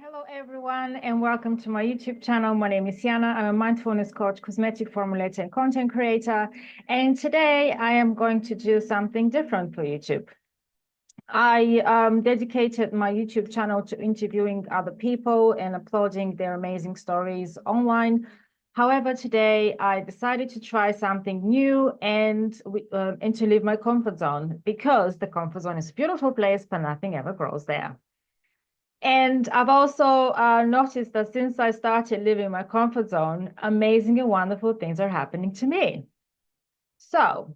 Hello, everyone, and welcome to my YouTube channel. My name is Yana. I'm a mindfulness coach, cosmetic formulator, and content creator. And today I am going to do something different for YouTube. I dedicated my YouTube channel to interviewing other people and uploading their amazing stories online. However, today I decided to try something new and to leave my comfort zone, because the comfort zone is a beautiful place, but nothing ever grows there. And I've also noticed that since I started living my comfort zone, amazing and wonderful things are happening to me. So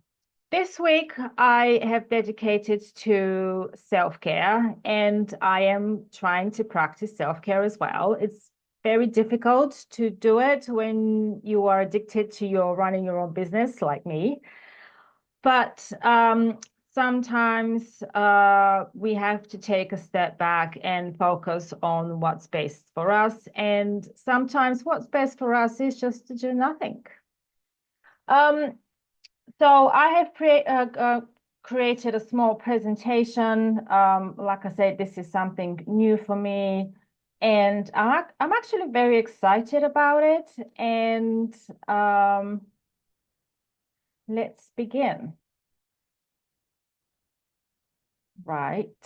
this week I have dedicated to self-care, and I am trying to practice self-care as well. It's very difficult to do it when you are addicted to your running your own business like me. But sometimes we have to take a step back and focus on what's best for us. And sometimes what's best for us is just to do nothing. Um, so I have created a small presentation. Like I said, this is something new for me. And I'm actually very excited about it. And let's begin. Right.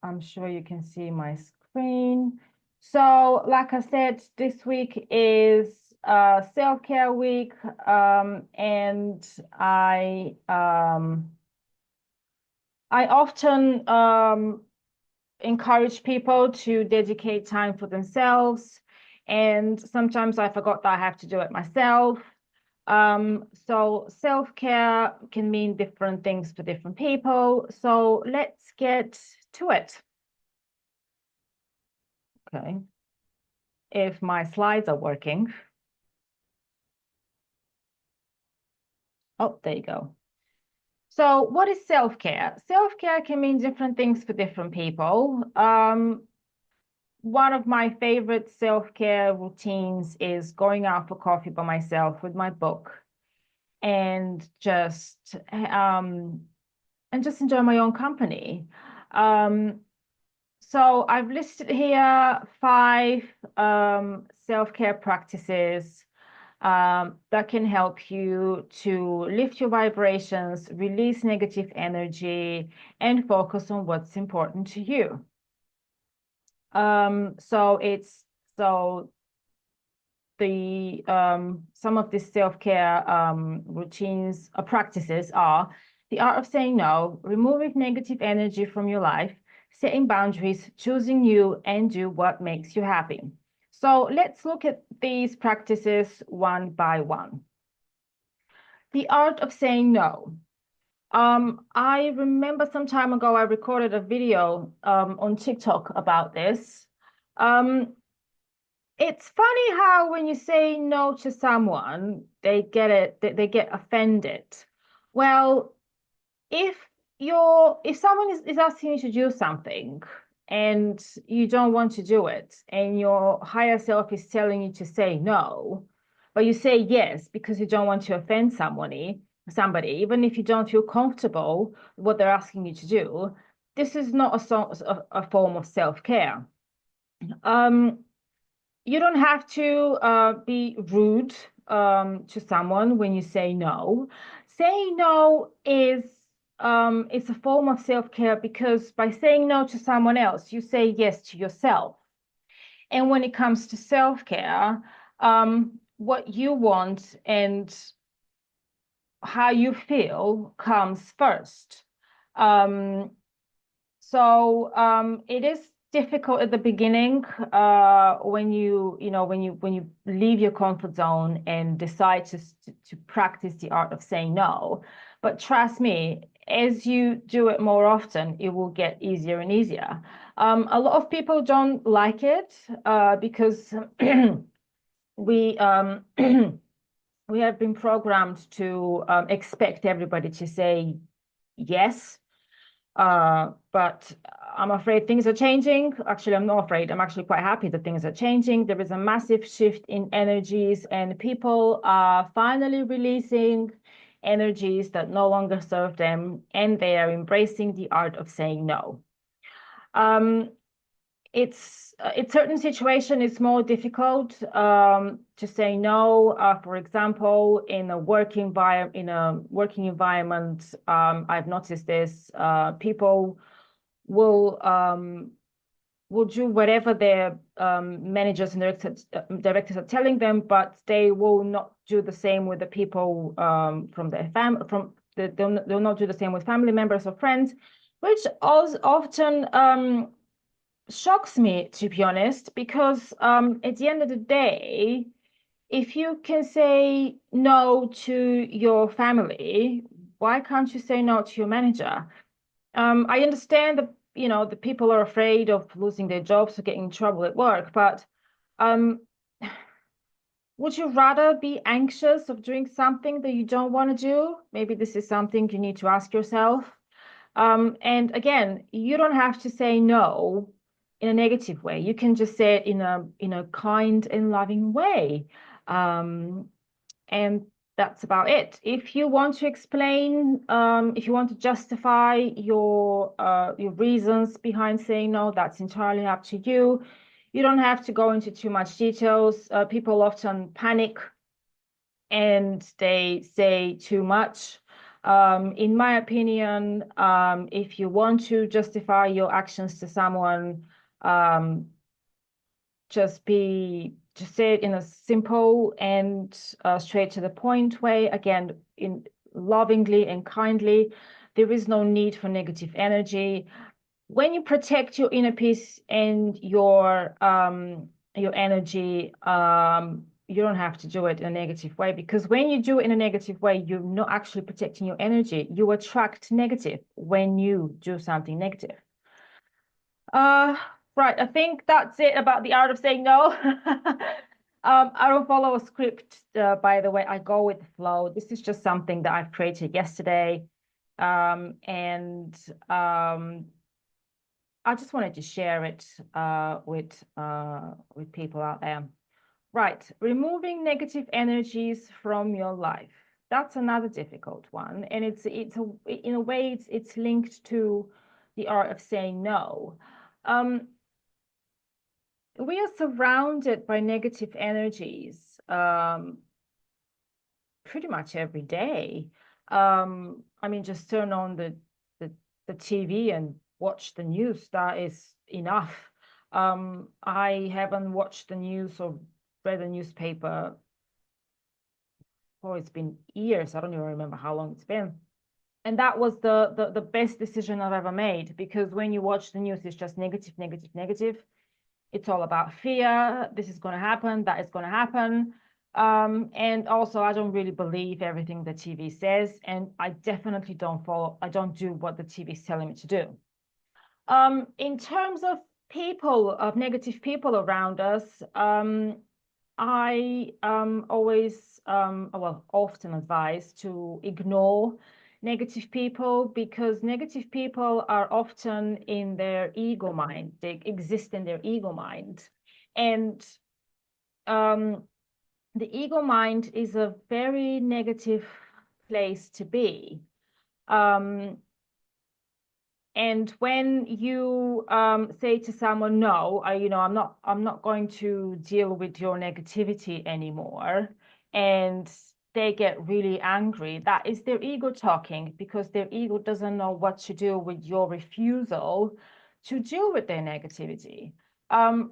I'm sure you can see my screen. So, like I said, this week is self-care week, and I often encourage people to dedicate time for themselves, and sometimes I forgot that I have to do it myself. So self-care can mean different things for different people. So let's get to it. Okay. If my slides are working. Oh, there you go. So what is self-care? Self-care can mean different things for different people. One of my favorite self-care routines is going out for coffee by myself with my book and just enjoy my own company. So I've listed here 5 self-care practices that can help you to lift your vibrations, release negative energy, and focus on what's important to you. So the some of these self-care routines or practices are the art of saying no, removing negative energy from your life, setting boundaries, choosing you, and do what makes you happy. So let's look at these practices one by one. The art of saying no. I remember some time ago I recorded a video on TikTok about this. Um, it's funny how when you say no to someone, they get offended. Well, if if someone is asking you to do something and you don't want to do it, and your higher self is telling you to say no, but you say yes because you don't want to offend somebody, even if you don't feel comfortable with what they're asking you to do, this is not a form of self-care. Um, you don't have to be rude to someone when you say no. Saying no is it's a form of self-care, because by saying no to someone else, you say yes to yourself. And when it comes to self-care, what you want and how you feel comes first. Um, it is difficult at the beginning when you leave your comfort zone and decide to practice the art of saying no. But trust me, as you do it more often, it will get easier and easier. A lot of people don't like it because we we have been programmed to expect everybody to say yes, but I'm afraid things are changing. Actually, I'm not afraid. I'm actually quite happy that things are changing. There is a massive shift in energies, and people are finally releasing energies that no longer serve them, and they are embracing the art of saying no. In certain situation it's more difficult to say no. For example, in a working environment, I've noticed this. People will do whatever their managers and directors are telling them, but they will not do the same with the people from their family. They'll not do the same with family members or friends, which often shocks me, to be honest, because at the end of the day, if you can say no to your family, why can't you say no to your manager? I understand that, the people are afraid of losing their jobs or getting in trouble at work, but um, would you rather be anxious of doing something that you don't want to do? Maybe this is something you need to ask yourself. And again, you don't have to say no in a negative way. You can just say it in a kind and loving way. Um, and that's about it. If you want to explain, if you want to justify your reasons behind saying no, that's entirely up to you. You don't have to go into too much details. People often panic and they say too much. In my opinion, if you want to justify your actions to someone, um, just say it in a simple and straight to the point way. Again, in lovingly and kindly. There is no need for negative energy. When you protect your inner peace and your energy, you don't have to do it in a negative way, because when you do it in a negative way, you're not actually protecting your energy. You attract negative when you do something negative. Uh, right. I think that's it about the art of saying no. I don't follow a script, by the way. I go with the flow. This is just something that I've created yesterday. And I just wanted to share it with people out there. Right. Removing negative energies from your life. That's another difficult one. And in a way it's linked to the art of saying no. Um, we are surrounded by negative energies pretty much every day. I mean, just turn on the, the TV and watch the news. That is enough. I haven't watched the news or read a newspaper. Oh, it's been years. I don't even remember how long it's been. And that was the best decision I've ever made, because when you watch the news, it's just negative, negative, negative. It's all about fear. This is going to happen. That is going to happen. And also, I don't really believe everything the TV says, and I definitely I don't do what the TV is telling me to do. In terms of negative people around us, I always, well, often advise to ignore negative people, because negative people are often in their ego mind. They exist in their ego mind. And um, the ego mind is a very negative place to be. Um, and when you say to someone, no, I'm not going to deal with your negativity anymore, and they get really angry, that is their ego talking, because their ego doesn't know what to do with your refusal to deal with their negativity.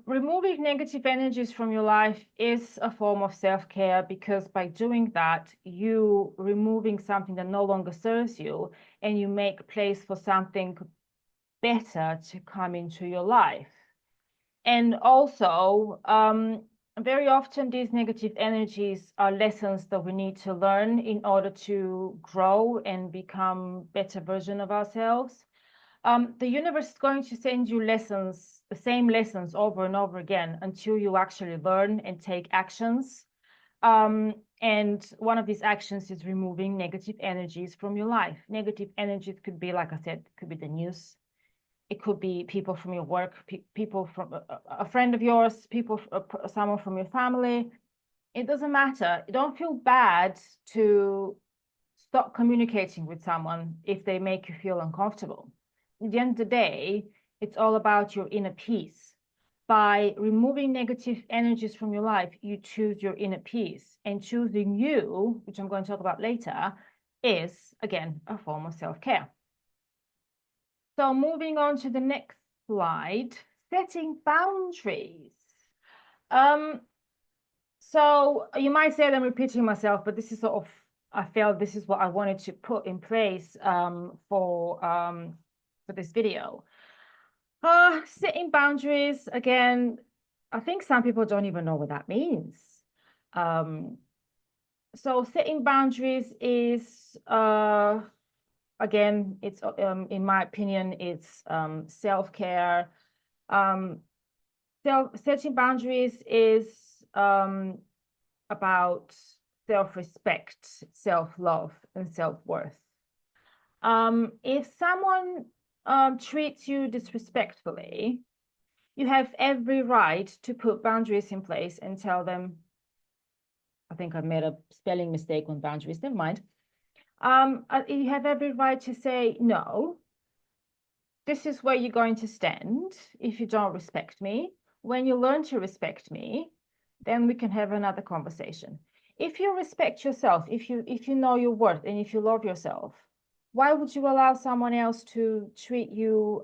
Removing negative energies from your life is a form of self-care, because by doing that, you removing something that no longer serves you, and you make place for something better to come into your life. And also, very often these negative energies are lessons that we need to learn in order to grow and become better version of ourselves. The universe is going to send you lessons, the same lessons over and over again, until you actually learn and take actions. And one of these actions is removing negative energies from your life. Negative energies could be, like I said, could be the news. It could be people from your work, people from a friend of yours, someone from your family. It doesn't matter. You don't feel bad to stop communicating with someone if they make you feel uncomfortable. At the end of the day, It's all about your inner peace. By removing negative energies from your life, you choose your inner peace. And choosing you, which I'm going to talk about later, is, again, a form of self-care. So moving on to the next slide, setting boundaries. So you might say that I'm repeating myself, but this is sort of, I felt this is what I wanted to put in place for this video. Setting boundaries, again, I think some people don't even know what that means. So setting boundaries is, again, it's in my opinion, it's self-care. Setting boundaries is about self-respect, self-love, and self-worth. If someone treats you disrespectfully, you have every right to put boundaries in place and tell them, I think I made a spelling mistake on boundaries, never mind. You have every right to say, no, this is where you're going to stand if you don't respect me. When you learn to respect me, then we can have another conversation. If you respect yourself, if you know your worth and if you love yourself, why would you allow someone else to treat you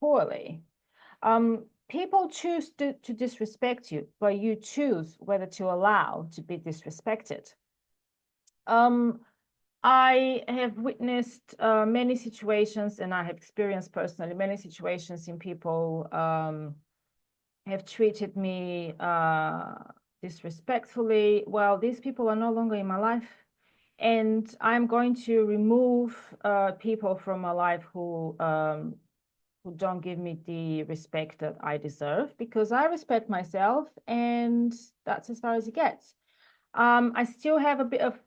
poorly? People choose to disrespect you, but you choose whether to allow to be disrespected. I have witnessed many situations, and I have experienced personally many situations in people have treated me disrespectfully. Well, these people are no longer in my life, and I'm going to remove people from my life who don't give me the respect that I deserve, because I respect myself, and that's as far as it gets. I still have a bit of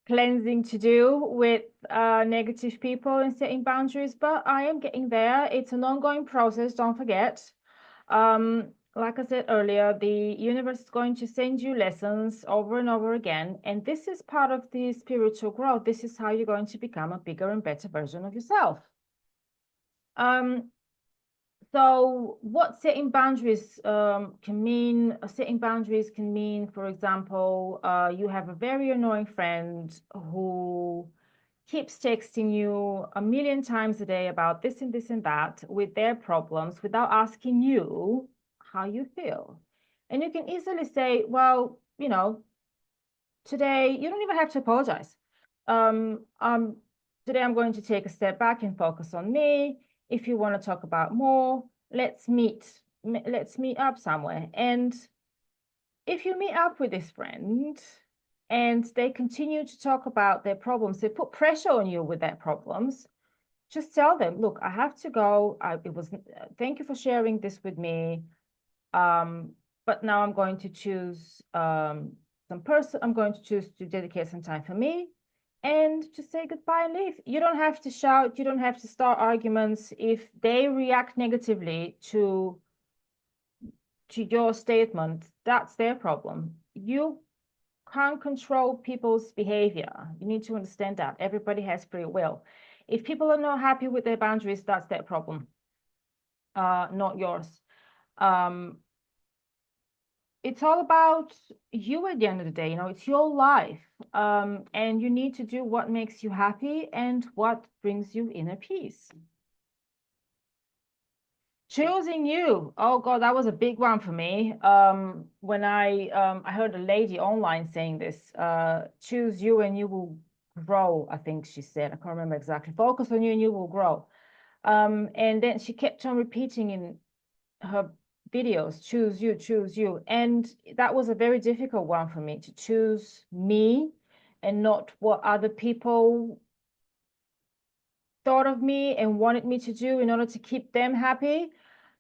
cleansing to do with negative people and setting boundaries, but I am getting there. It's an ongoing process, don't forget. Like I said earlier, the universe is going to send you lessons over and over again, and this is part of the spiritual growth. This is how you're going to become a bigger and better version of yourself. So what setting boundaries can mean? Setting boundaries can mean, for example, you have a very annoying friend who keeps texting you a million times a day about this and this and that with their problems without asking you how you feel. And you can easily say, well, today you don't even have to apologize. Um, um, Today I'm going to take a step back and focus on me. If you want to talk about more, let's meet. Let's meet up somewhere. And if you meet up with this friend and they continue to talk about their problems, they put pressure on you with their problems, just tell them, look, I have to go. Thank you for sharing this with me. But now I'm going to choose I'm going to choose to dedicate some time for me and to say goodbye and leave. You don't have to shout, you don't have to start arguments. If they react negatively to your statement, that's their problem. You can't control people's behavior. You need to understand that everybody has free will. If people are not happy with their boundaries, that's their problem, not yours. It's all about you at the end of the day. It's your life, and you need to do what makes you happy and what brings you inner peace. Choosing you. Oh God, that was a big one for me. When I heard a lady online saying this, choose you and you will grow, I think she said. I can't remember exactly. Focus on you and you will grow. And then she kept on repeating in her videos, choose you, choose you. And that was a very difficult one for me, to choose me and not what other people thought of me and wanted me to do in order to keep them happy.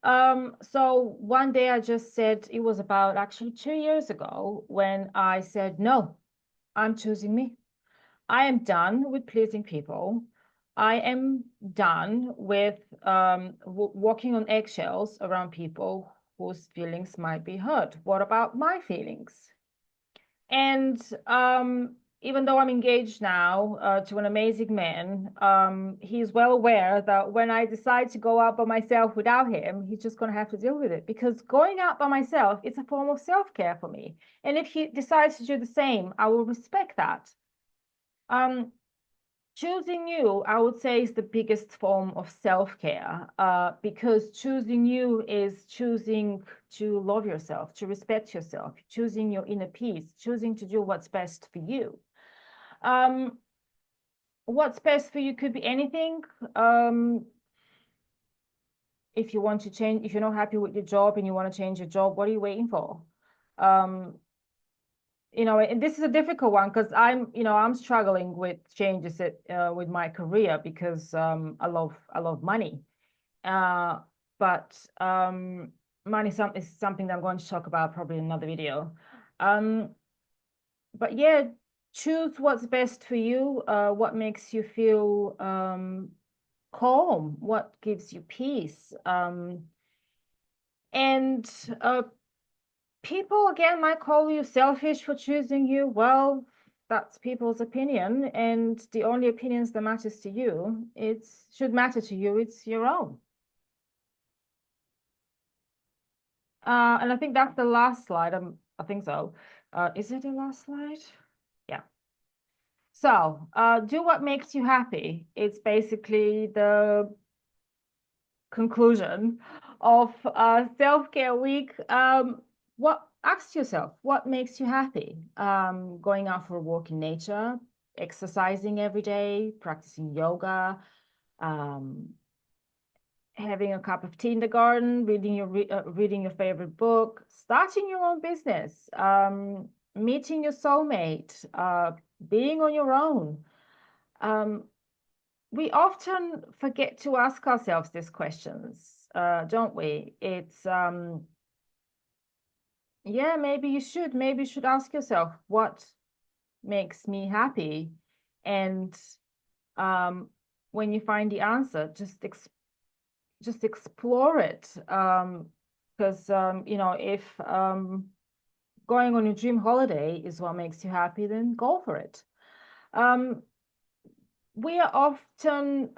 So one day I just said, it was about actually 2 years ago, when I said, no, I'm choosing me. I am done with pleasing people. I am done with walking on eggshells around people whose feelings might be hurt. What about my feelings? And even though I'm engaged now to an amazing man, he's well aware that when I decide to go out by myself without him, he's just going to have to deal with it, because going out by myself is a form of self-care for me. And if he decides to do the same, I will respect that. Choosing you, I would say, is the biggest form of self-care, because choosing you is choosing to love yourself, to respect yourself, choosing your inner peace, choosing to do what's best for you. What's best for you could be anything. If you want to change, if you're not happy with your job and you want to change your job, what are you waiting for? And this is a difficult one, because I'm struggling with changes with my career, because I love money. But money is something that I'm going to talk about probably in another video. But yeah, choose what's best for you, what makes you feel calm, what gives you peace. And people again might call you selfish for choosing you. Well, that's people's opinion, and the only opinions that matters to you, should matter to you, it's your own. And I think that's the last slide. I think so. Is it the last slide? Yeah. So, do what makes you happy. It's basically the conclusion of self-care week. Ask yourself, what makes you happy? Going out for a walk in nature, exercising every day, practicing yoga, um, having a cup of tea in the garden, reading your favorite book, starting your own business, meeting your soulmate, being on your own. We often forget to ask ourselves these questions, don't we? Yeah, maybe you should. Maybe you should ask yourself, what makes me happy? And when you find the answer, just explore it. Because if going on your dream holiday is what makes you happy, then go for it. We are often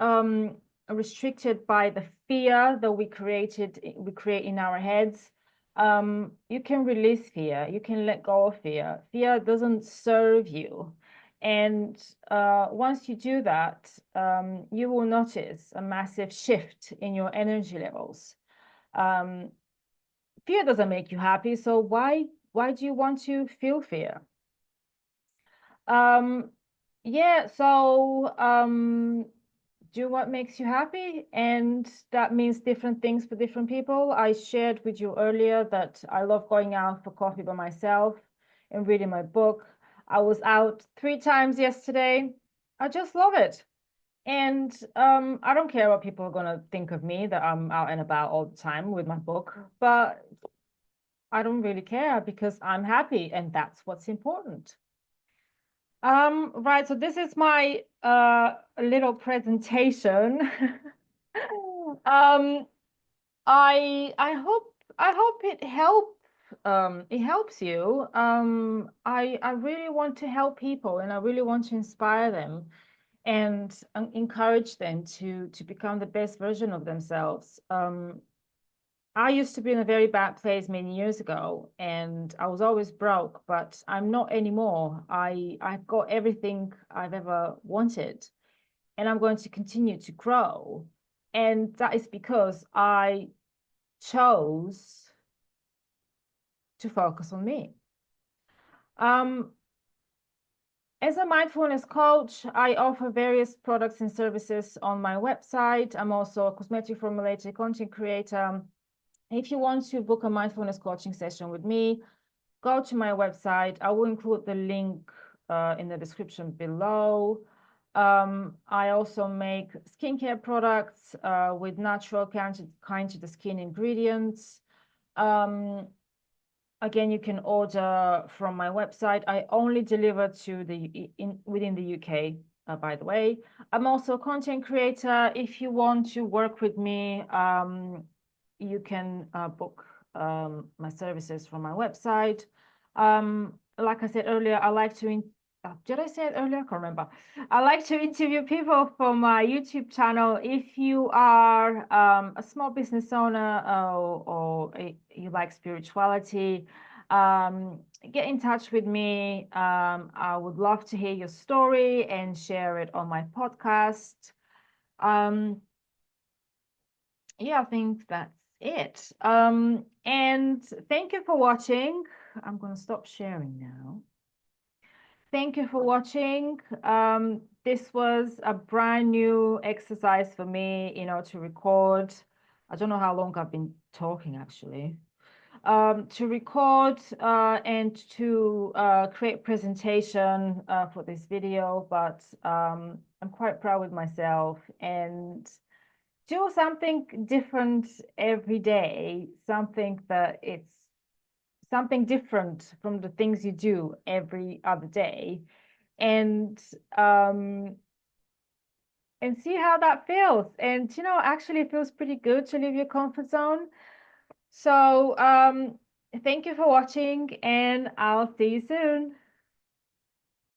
restricted by the fear that we create in our heads. You can release fear. You can let go of fear. Fear doesn't serve you. And once you do that, you will notice a massive shift in your energy levels. Fear doesn't make you happy, so why do you want to feel fear? Yeah, so do what makes you happy, and that means different things for different people. I shared with you earlier that I love going out for coffee by myself and reading my book. I was out 3 times yesterday. I just love it. And I don't care what people are gonna think of me, that I'm out and about all the time with my book, but I don't really care, because I'm happy, and that's what's important. Right, so this is my little presentation. um, I hope it helps you. I really want to help people, and I really want to inspire them, and encourage them to become the best version of themselves. I used to be in a very bad place many years ago, and I was always broke, but I'm not anymore. I've got everything I've ever wanted, and I'm going to continue to grow. And that is because I chose to focus on me. As a mindfulness coach, I offer various products and services on my website. I'm also a cosmetic formulator, content creator. If you want to book a mindfulness coaching session with me, go to my website. I will include the link in the description below. I also make skincare products with natural, kind to the skin ingredients. Again, you can order from my website. I only deliver within the UK, by the way. I'm also a content creator. If you want to work with me, you can book my services from my website. Like I said earlier, I like to did I say it earlier? I can't remember. I like to interview people for my YouTube channel. If you are a small business owner you like spirituality, get in touch with me. I would love to hear your story and share it on my podcast. Um, yeah, I think that's it. And thank you for watching. I'm going to stop sharing now. Thank you for watching. This was a brand new exercise for me, to record. I don't know how long I've been talking actually. To record and to create presentation for this video, but I'm quite proud with myself and do something different every day, something that it's something different from the things you do every other day, and um and see how that feels. And actually it feels pretty good to leave your comfort zone. So thank you for watching, and I'll see you soon.